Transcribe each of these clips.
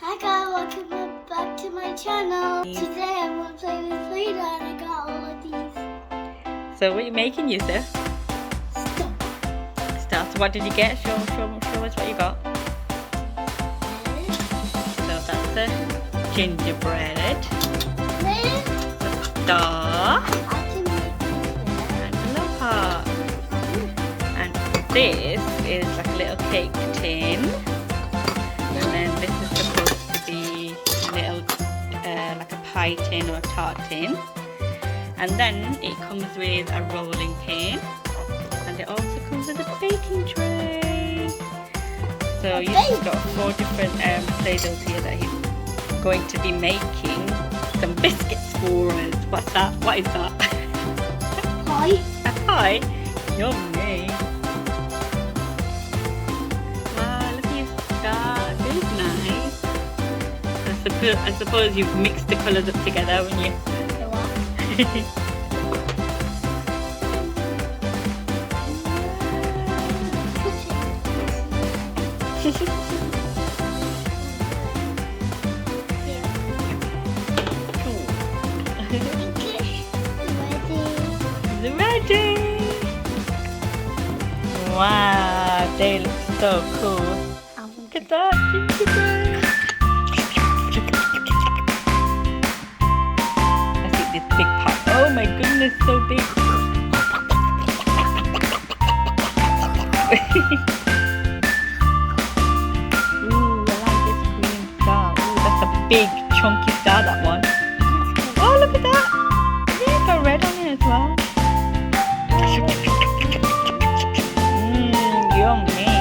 Hi guys, welcome back to my channel. Today I'm going to play with playdough and I got all of these. So what are you making, Yusuf? Stuff. So what did you get? Show us what you got. So that's the gingerbread, the star, and the love heart. And this is like a little cake tin. And then this is supposed to be a little like a pie tin or a tart tin. And then it comes with a rolling pin, and it also comes with a baking tray. So you've got 4 different play-doughs here that he's going to be making some biscuits for us. What's that? What is that? Pie. A pie? Yummy. Wow, look at your start. This is nice. I suppose you've mixed the colours up together, haven't you? Ready. Wow, they look so cool. Look at that gingerbread. Let's eat this big pot. Oh my goodness, so big. Ooh, I like this green star. Ooh, that's a big chunky star, that one. Oh, look at that. Yeah, it's got red on it as well. Yummy.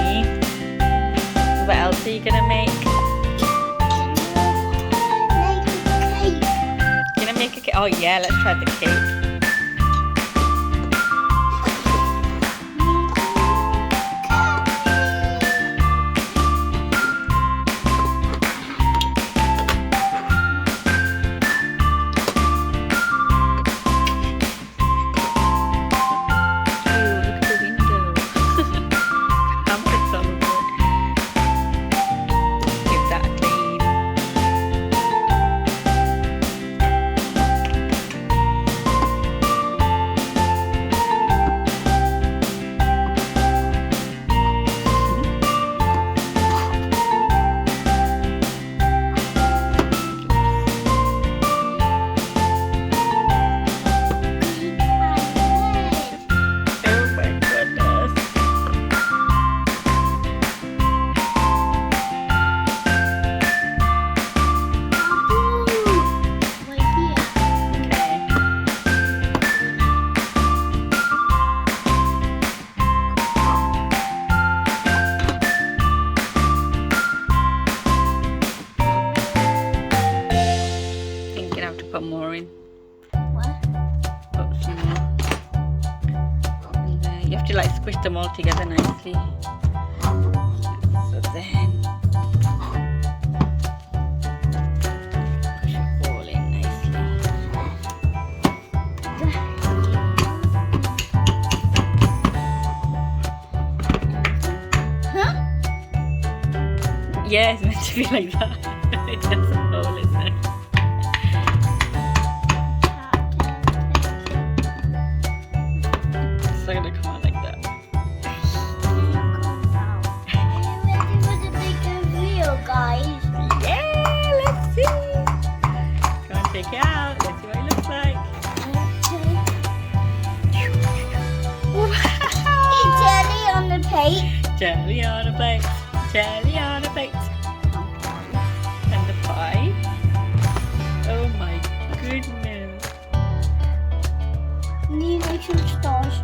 What else are you gonna make? Gonna make a cake? Oh yeah, let's try the cake. Put more in. What? Put some more. And you have to like squish them all together nicely. So then push it all in nicely. Huh? Yeah, it's meant to be like that. It has a hole in there. It's not gonna come out like that. Guys. Yeah, let's see. Come on, take it out. Let's see what it looks like. It's jelly on the plate. Jelly on a plate. Jelly on a plate. And the pie. Oh my goodness. Need like some stars.